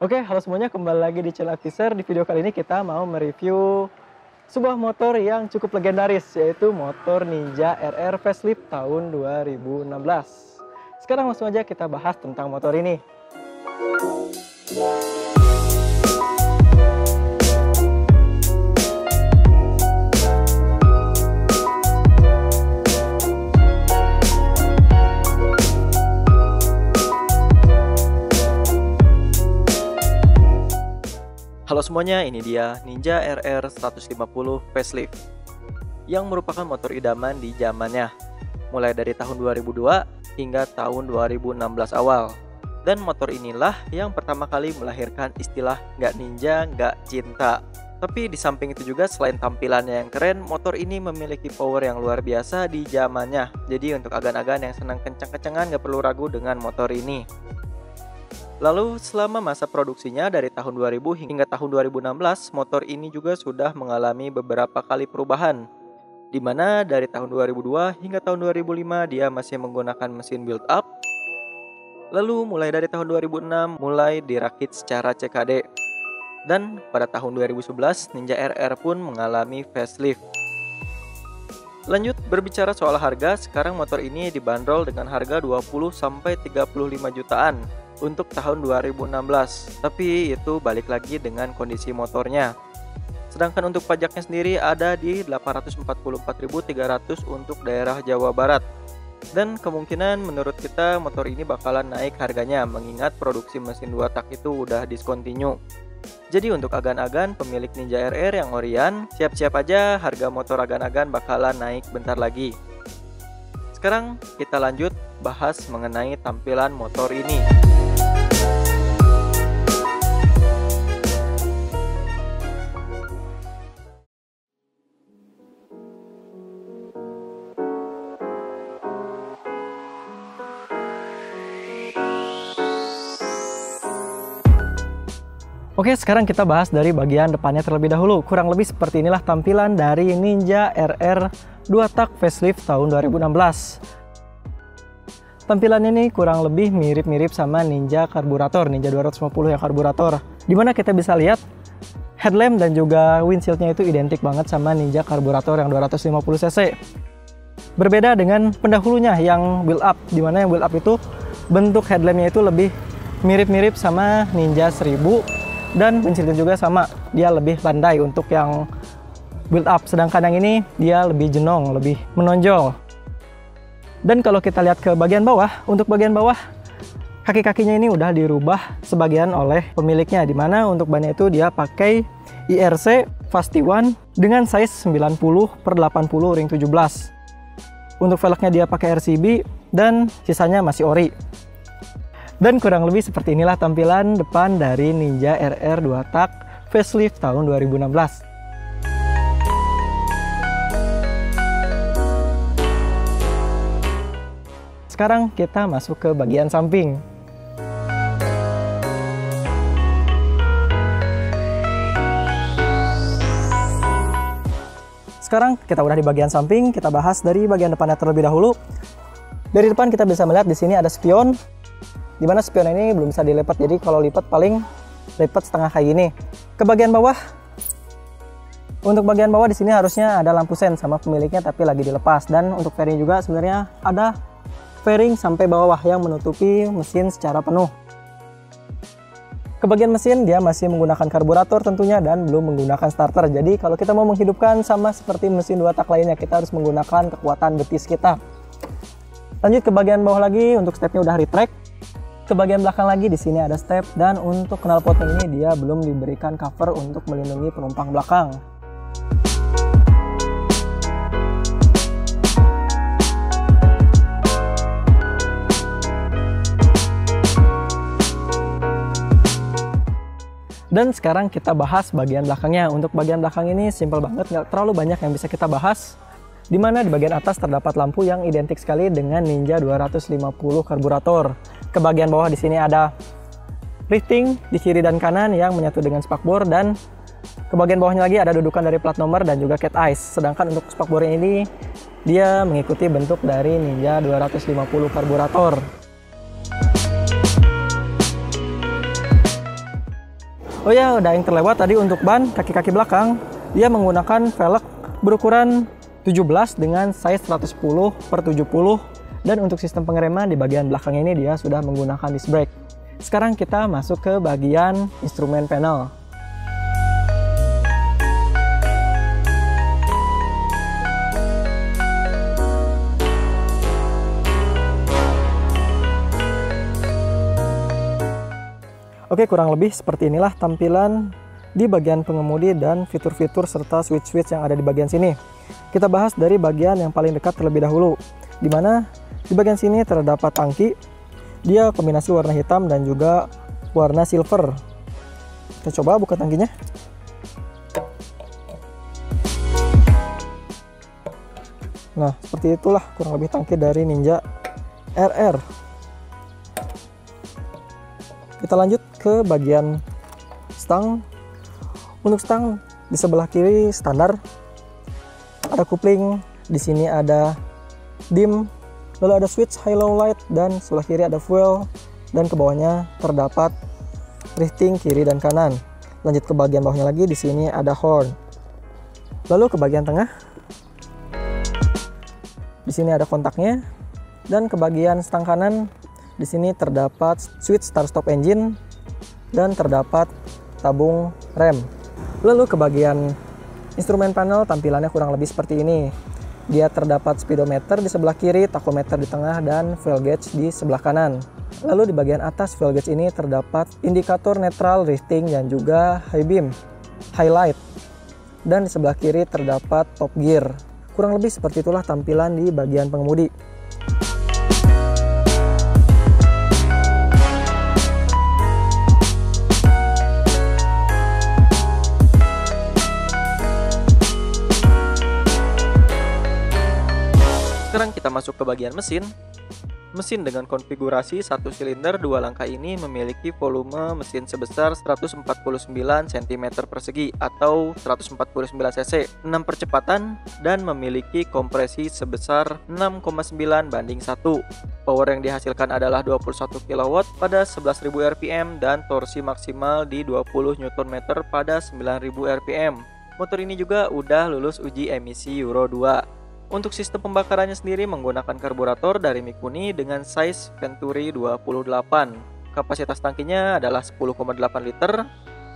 Oke, halo semuanya, kembali lagi di channel Teaser. Di video kali ini kita mau mereview sebuah motor yang cukup legendaris, yaitu motor Ninja RR facelift tahun 2016. Sekarang langsung aja kita bahas tentang motor ini. Halo semuanya, ini dia Ninja RR 150 facelift yang merupakan motor idaman di zamannya, mulai dari tahun 2002 hingga tahun 2016 awal. Dan motor inilah yang pertama kali melahirkan istilah nggak ninja, nggak cinta. Tapi di samping itu juga, selain tampilannya yang keren, motor ini memiliki power yang luar biasa di zamannya. Jadi untuk agan-agan yang senang kencang-kencangan nggak perlu ragu dengan motor ini. Lalu selama masa produksinya dari tahun 2000 hingga tahun 2016, motor ini juga sudah mengalami beberapa kali perubahan. Di mana dari tahun 2002 hingga tahun 2005 dia masih menggunakan mesin build up. Lalu mulai dari tahun 2006 mulai dirakit secara CKD. Dan pada tahun 2011 Ninja RR pun mengalami facelift. Lanjut berbicara soal harga, sekarang motor ini dibanderol dengan harga 20-35 jutaan untuk tahun 2016, tapi itu balik lagi dengan kondisi motornya. Sedangkan untuk pajaknya sendiri ada di 844.300 untuk daerah Jawa Barat. Dan kemungkinan menurut kita motor ini bakalan naik harganya, mengingat produksi mesin 2 tak itu udah discontinue. Jadi untuk agan-agan pemilik Ninja RR yang orian, siap-siap aja harga motor agan-agan bakalan naik bentar lagi. Sekarang kita lanjut bahas mengenai tampilan motor ini. Oke, sekarang kita bahas dari bagian depannya terlebih dahulu. Kurang lebih seperti inilah tampilan dari Ninja RR 2 tak facelift tahun 2016. Tampilannya ini kurang lebih mirip-mirip sama Ninja karburator, Ninja 250 yang karburator. Dimana kita bisa lihat headlamp dan juga windshieldnya itu identik banget sama Ninja karburator yang 250 cc. Berbeda dengan pendahulunya yang build up, dimana yang build up itu bentuk headlampnya itu lebih mirip-mirip sama Ninja 1000. Dan windshieldnya juga sama, dia lebih landai untuk yang build up, sedangkan yang ini dia lebih jenong, lebih menonjol. Dan kalau kita lihat ke bagian bawah, untuk bagian bawah kaki-kakinya ini udah dirubah sebagian oleh pemiliknya, dimana untuk bannya itu dia pakai IRC Fasti One dengan size 90/80 ring 17. Untuk velgnya dia pakai RCB dan sisanya masih ori. Dan kurang lebih seperti inilah tampilan depan dari Ninja RR 2 tak facelift tahun 2016. Sekarang kita masuk ke bagian samping. Sekarang kita udah di bagian samping, kita bahas dari bagian depannya terlebih dahulu. Dari depan kita bisa melihat di sini ada spion. Dimana spion ini belum bisa dilipat, jadi kalau lipat paling lipat setengah kayak gini. Ke bagian bawah, untuk bagian bawah di sini harusnya ada lampu sen sama pemiliknya, tapi lagi dilepas. Dan untuk fairing juga sebenarnya ada fairing sampai bawah yang menutupi mesin secara penuh. Ke bagian mesin dia masih menggunakan karburator tentunya dan belum menggunakan starter. Jadi kalau kita mau menghidupkan sama seperti mesin 2 tak lainnya, kita harus menggunakan kekuatan betis kita. Lanjut ke bagian bawah lagi, untuk stepnya udah retract. Ke bagian belakang lagi di sini ada step, dan untuk knalpotnya ini dia belum diberikan cover untuk melindungi penumpang belakang. Dan sekarang kita bahas bagian belakangnya. Untuk bagian belakang ini simple banget, nggak terlalu banyak yang bisa kita bahas. Dimana di bagian atas terdapat lampu yang identik sekali dengan Ninja 250 karburator. Ke bagian bawah di sini ada lifting di kiri dan kanan yang menyatu dengan spakbor, dan ke bagian bawahnya lagi ada dudukan dari plat nomor dan juga cat eyes. Sedangkan untuk spakbornya ini dia mengikuti bentuk dari Ninja 250 karburator. Oh ya, udah yang terlewat tadi untuk ban kaki-kaki belakang, dia menggunakan velg berukuran 17 dengan size 110/70, dan untuk sistem pengereman di bagian belakang ini dia sudah menggunakan disc brake. Sekarang kita masuk ke bagian instrumen panel. Oke, kurang lebih seperti inilah tampilan di bagian pengemudi dan fitur-fitur serta switch-switch yang ada di bagian sini. Kita bahas dari bagian yang paling dekat terlebih dahulu, di mana di bagian sini terdapat tangki. Dia kombinasi warna hitam dan juga warna silver. Kita coba buka tangkinya. Nah, seperti itulah kurang lebih tangki dari Ninja RR. Kita lanjut ke bagian stang. Untuk stang di sebelah kiri standar, ada kupling, di sini ada dim, lalu ada switch high low light, dan sebelah kiri ada fuel, dan ke bawahnya terdapat drifting kiri dan kanan. Lanjut ke bagian bawahnya lagi, di sini ada horn. Lalu ke bagian tengah, di sini ada kontaknya, dan ke bagian stang kanan, di sini terdapat switch start stop engine dan terdapat tabung rem. Lalu ke bagian instrumen panel, tampilannya kurang lebih seperti ini. Dia terdapat speedometer di sebelah kiri, tachometer di tengah, dan fuel gauge di sebelah kanan. Lalu di bagian atas fuel gauge ini terdapat indikator netral, drifting, dan juga high beam, highlight. Dan di sebelah kiri terdapat top gear. Kurang lebih seperti itulah tampilan di bagian pengemudi. Sekarang kita masuk ke bagian mesin. Mesin dengan konfigurasi 1 silinder 2 langkah ini memiliki volume mesin sebesar 149 cm persegi atau 149 cc, 6 percepatan, dan memiliki kompresi sebesar 6,9:1. Power yang dihasilkan adalah 21 kW pada 11.000 rpm dan torsi maksimal di 20 Nm pada 9.000 rpm. Motor ini juga udah lulus uji emisi Euro 2. Untuk sistem pembakarannya sendiri menggunakan karburator dari Mikuni dengan size Venturi 28. Kapasitas tangkinya adalah 10,8 liter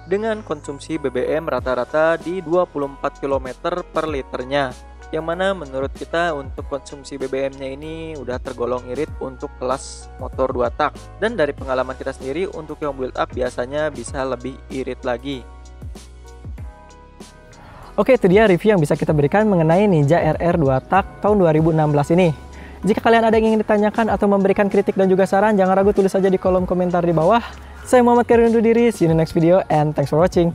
dengan konsumsi BBM rata-rata di 24 km per liternya. Yang mana menurut kita untuk konsumsi BBM-nya ini udah tergolong irit untuk kelas motor 2 tak. Dan dari pengalaman kita sendiri untuk yang build up biasanya bisa lebih irit lagi. Oke, itu dia review yang bisa kita berikan mengenai Ninja RR 2 tak tahun 2016 ini. Jika kalian ada yang ingin ditanyakan atau memberikan kritik dan juga saran, jangan ragu tulis saja di kolom komentar di bawah. Saya Muhammad Karim undur diri, see you in the next video and thanks for watching.